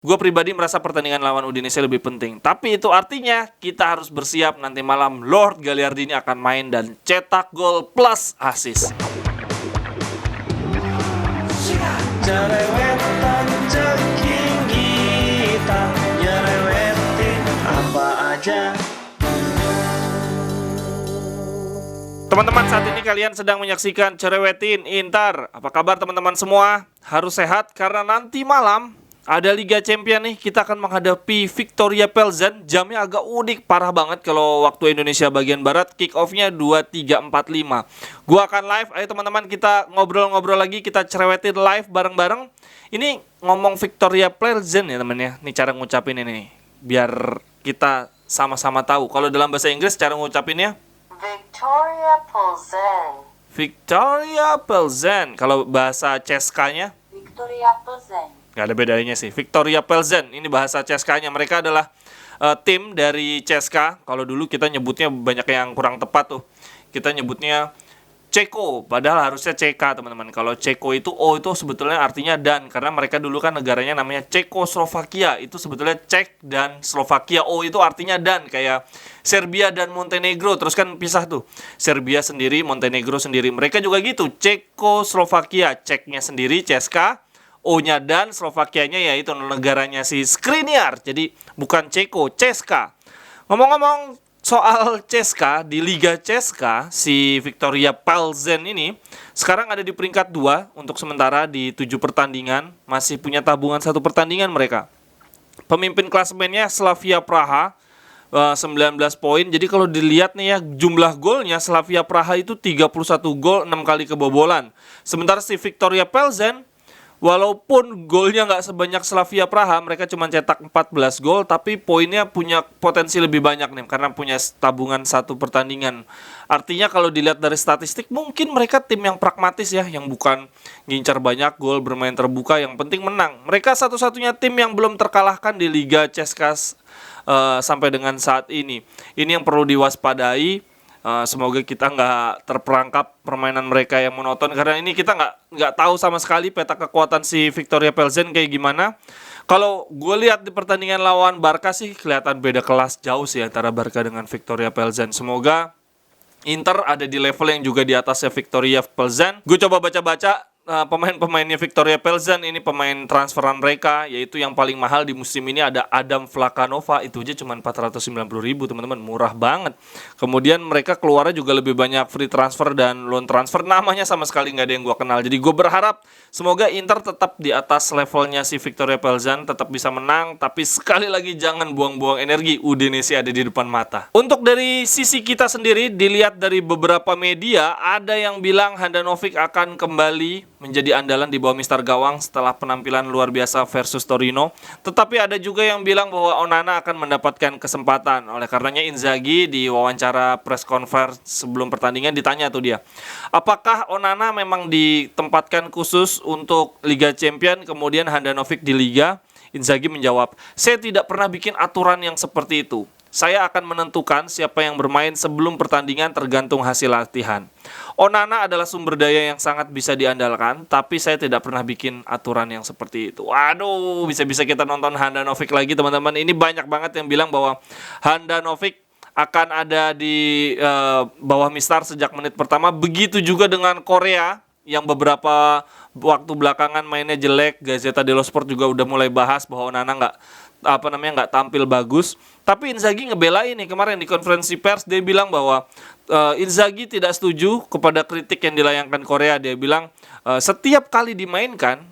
Gue pribadi merasa pertandingan lawan Udinese lebih penting. Tapi itu artinya kita harus bersiap nanti malam Lord Gagliardini akan main dan cetak gol plus assist. Cerewetan ceking kita, nyerewetin apa aja. Teman-teman, saat ini kalian sedang menyaksikan Cerewetin Inter. Apa kabar teman-teman semua? Harus sehat karena nanti malam ada Liga Champions nih. Kita akan menghadapi Viktoria Plzen. Jamnya agak unik, parah banget kalau waktu Indonesia bagian Barat. Kick off-nya 23.45. Gua akan live. Ayo teman-teman, kita ngobrol-ngobrol lagi. Kita cerewetin live bareng-bareng. Ini ngomong Viktoria Plzen ya teman ya. Nih cara ngucapin ini nih, biar kita sama-sama tahu. Kalau dalam bahasa Inggris cara ngucapinnya Viktoria Plzen. Viktoria Plzen. Kalau bahasa Ceskanya Viktoria Plzen. nggak ada bedanya sih. Viktoria Plzen, ini bahasa Ceskanya. Mereka adalah tim dari Ceska. Kalau dulu kita nyebutnya banyak yang kurang tepat tuh. Kita nyebutnya Ceko, padahal harusnya CK teman-teman. Kalau Ceko itu O itu sebetulnya artinya dan, karena mereka dulu kan negaranya namanya Cekoslovakia. Itu sebetulnya Cek dan Slovakia. O itu artinya dan, kayak Serbia dan Montenegro. Terus kan pisah tuh, Serbia sendiri, Montenegro sendiri. Mereka juga gitu, Cekoslovakia, Ceknya sendiri Ceska, O-nya dan, Slovakianya yaitu negaranya si Skriniar. Jadi bukan Ceko, Ceska. Ngomong-ngomong soal Ceska, di Liga Ceska, si Viktoria Plzen ini sekarang ada di peringkat 2 untuk sementara di 7 pertandingan. Masih punya tabungan 1 pertandingan mereka. Pemimpin klasemennya Slavia Praha, 19 poin. Jadi kalau dilihat nih ya, jumlah golnya Slavia Praha itu 31 gol, 6 kali kebobolan. Sementara si Viktoria Plzen, walaupun golnya nggak sebanyak Slavia Praha, mereka cuma cetak 14 gol, tapi poinnya punya potensi lebih banyak nih, karena punya tabungan 1 pertandingan. Artinya kalau dilihat dari statistik, mungkin mereka tim yang pragmatis ya, yang bukan ngincar banyak gol, bermain terbuka, yang penting menang. Mereka satu-satunya tim yang belum terkalahkan di Liga Ceska sampai dengan saat ini. Ini yang perlu diwaspadai. Semoga kita nggak terperangkap permainan mereka yang monoton, karena ini kita nggak tahu sama sekali peta kekuatan si Viktoria Plzen kayak gimana. Kalau gue lihat di pertandingan lawan Barca sih kelihatan beda kelas jauh sih antara Barca dengan Viktoria Plzen. Semoga Inter ada di level yang juga di atasnya Viktoria Plzen. Gue coba baca-baca pemain-pemainnya Viktoria Plzen, ini pemain transferan mereka, yaitu yang paling mahal di musim ini ada Adam Vlakanova, itu aja cuma 490.000 teman-teman, murah banget. Kemudian mereka keluarnya juga lebih banyak free transfer dan loan transfer, namanya sama sekali nggak ada yang gue kenal. Jadi gue berharap semoga Inter tetap di atas levelnya si Viktoria Plzen, tetap bisa menang, tapi sekali lagi jangan buang-buang energi, Udinese ada di depan mata. Untuk dari sisi kita sendiri, dilihat dari beberapa media, ada yang bilang Handanovic akan kembali menjadi andalan di bawah Mister Gawang setelah penampilan luar biasa versus Torino. Tetapi ada juga yang bilang bahwa Onana akan mendapatkan kesempatan. Oleh karenanya Inzaghi di wawancara press conference sebelum pertandingan ditanya tuh dia, apakah Onana memang ditempatkan khusus untuk Liga Champions, kemudian Handanovic di Liga? Inzaghi menjawab, saya tidak pernah bikin aturan yang seperti itu. Saya akan menentukan siapa yang bermain sebelum pertandingan tergantung hasil latihan. Onana adalah sumber daya yang sangat bisa diandalkan, tapi saya tidak pernah bikin aturan yang seperti itu. Waduh, bisa-bisa kita nonton Handanovic lagi teman-teman. Ini banyak banget yang bilang bahwa Handanovic akan ada di bawah Mistar sejak menit pertama. Begitu juga dengan Korea yang beberapa waktu belakangan mainnya jelek. Gazzetta dello Sport juga udah mulai bahas bahwa Onana nggak tampil bagus. Tapi Inzaghi ngebelain nih kemarin di konferensi pers, dia bilang bahwa Inzaghi tidak setuju kepada kritik yang dilayangkan Korea. Dia bilang setiap kali dimainkan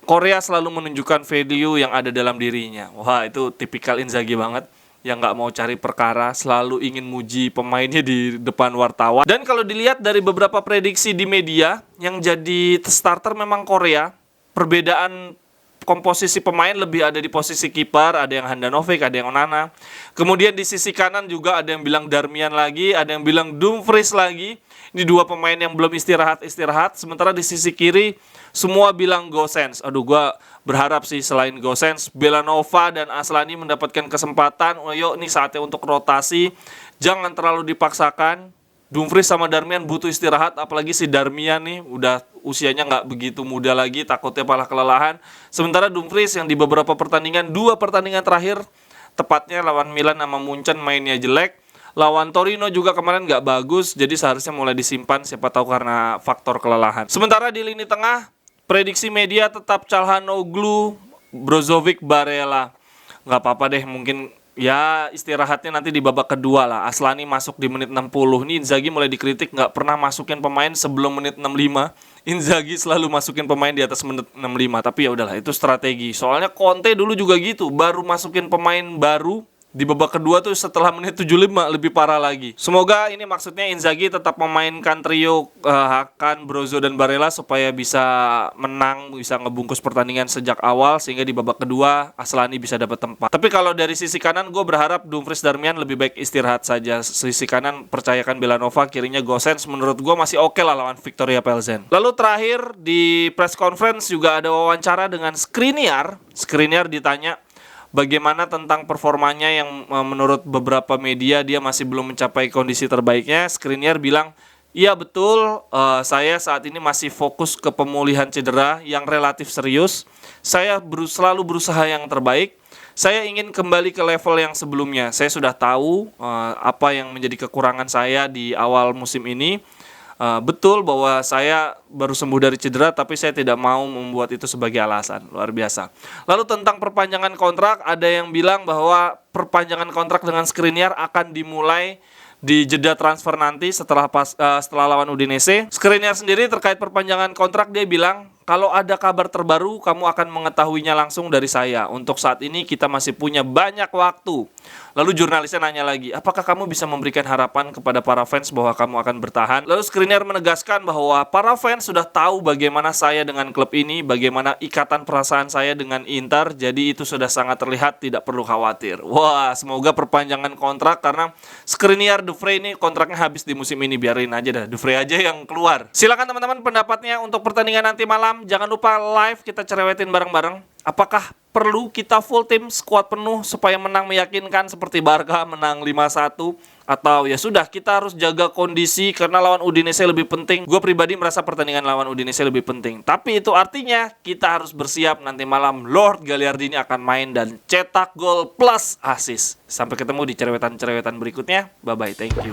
Korea selalu menunjukkan value yang ada dalam dirinya. Wah, itu tipikal Inzaghi banget, yang nggak mau cari perkara, selalu ingin muji pemainnya di depan wartawan. Dan kalau dilihat dari beberapa prediksi di media, yang jadi starter memang Korea. Perbedaan komposisi pemain lebih ada di posisi kiper, ada yang Handanovic, ada yang Onana. Kemudian di sisi kanan juga ada yang bilang Darmian lagi, ada yang bilang Dumfries lagi. Ini 2 pemain yang belum istirahat. Sementara di sisi kiri semua bilang Gosens. Aduh, gue berharap sih selain Gosens, Belanova dan Aslani mendapatkan kesempatan. Yuk, ini saatnya untuk rotasi. Jangan terlalu dipaksakan. Dumfries sama Darmian butuh istirahat, apalagi si Darmian nih udah usianya nggak begitu muda lagi, takutnya malah kelelahan. Sementara Dumfries yang di beberapa pertandingan, 2 pertandingan terakhir, tepatnya lawan Milan sama Munchen mainnya jelek. Lawan Torino juga kemarin nggak bagus, jadi seharusnya mulai disimpan, siapa tahu karena faktor kelelahan. Sementara di lini tengah, prediksi media tetap Calhanoglu, Brozovic, Barella. Nggak apa-apa deh, mungkin ya istirahatnya nanti di babak kedua lah. Aslani masuk di menit 60. Ini Inzaghi mulai dikritik nggak pernah masukin pemain sebelum menit 65. Inzaghi selalu masukin pemain di atas menit 65. Tapi ya udahlah, itu strategi. Soalnya Conte dulu juga gitu, baru masukin pemain baru di babak kedua tuh setelah menit 75, lebih parah lagi. Semoga ini maksudnya Inzaghi tetap memainkan trio Hakan, Brozo, dan Barella supaya bisa menang, bisa ngebungkus pertandingan sejak awal sehingga di babak kedua Aslani bisa dapat tempat. Tapi kalau dari sisi kanan gue berharap Dumfries, Darmian lebih baik istirahat saja. Sisi kanan percayakan Belanova, kirinya Gosens menurut gue masih oke lah lawan Viktoria Plzen. Lalu terakhir di press conference juga ada wawancara dengan Skriniar. Skriniar ditanya bagaimana tentang performanya yang menurut beberapa media dia masih belum mencapai kondisi terbaiknya. Skriniar bilang, iya betul, saya saat ini masih fokus ke pemulihan cedera yang relatif serius. Saya selalu berusaha yang terbaik. Saya ingin kembali ke level yang sebelumnya. Saya sudah tahu apa yang menjadi kekurangan saya di awal musim ini. Betul bahwa saya baru sembuh dari cedera, tapi saya tidak mau membuat itu sebagai alasan. Luar biasa. Lalu tentang perpanjangan kontrak, ada yang bilang bahwa perpanjangan kontrak dengan Skriniar akan dimulai di jeda transfer nanti setelah lawan Udinese. Skriniar sendiri terkait perpanjangan kontrak dia bilang, kalau ada kabar terbaru kamu akan mengetahuinya langsung dari saya. Untuk saat ini kita masih punya banyak waktu. Lalu jurnalisnya nanya lagi, apakah kamu bisa memberikan harapan kepada para fans bahwa kamu akan bertahan? Lalu Skriniar menegaskan bahwa para fans sudah tahu bagaimana saya dengan klub ini, bagaimana ikatan perasaan saya dengan Inter, jadi itu sudah sangat terlihat, tidak perlu khawatir. Wah, semoga perpanjangan kontrak karena Skriniar, De Vrij ini kontraknya habis di musim ini, biarin aja dah, De Vrij aja yang keluar. Silakan teman-teman pendapatnya untuk pertandingan nanti malam. Jangan lupa live kita cerewetin bareng-bareng. Apakah perlu kita full tim squad penuh supaya menang meyakinkan seperti Barca menang 5-1? Atau ya sudah kita harus jaga kondisi karena lawan Udinese lebih penting. Gue pribadi merasa pertandingan lawan Udinese lebih penting. Tapi itu artinya kita harus bersiap nanti malam Lord Gagliardini akan main dan cetak gol plus assist. Sampai ketemu di cerewetan-cerewetan berikutnya. Bye-bye, thank you.